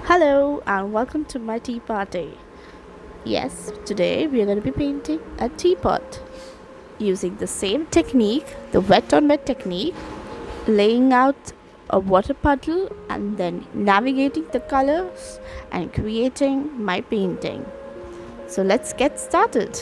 Hello and welcome to my tea party. Yes, today we are going to be painting a teapot using the same technique, the wet on wet technique, laying out a water puddle and then navigating the colors and creating my painting. So let's get started.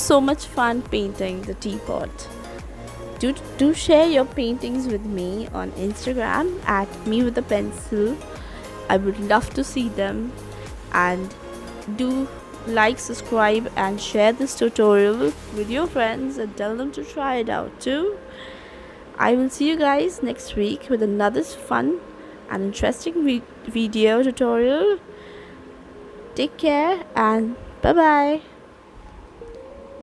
so much fun painting the teapot. Do share your paintings with me on Instagram at me with a pencil. I would love to see them. And do like, subscribe and share this tutorial with your friends and tell them to try it out too. I will see you guys next week with another fun and interesting video tutorial. Take care and bye bye.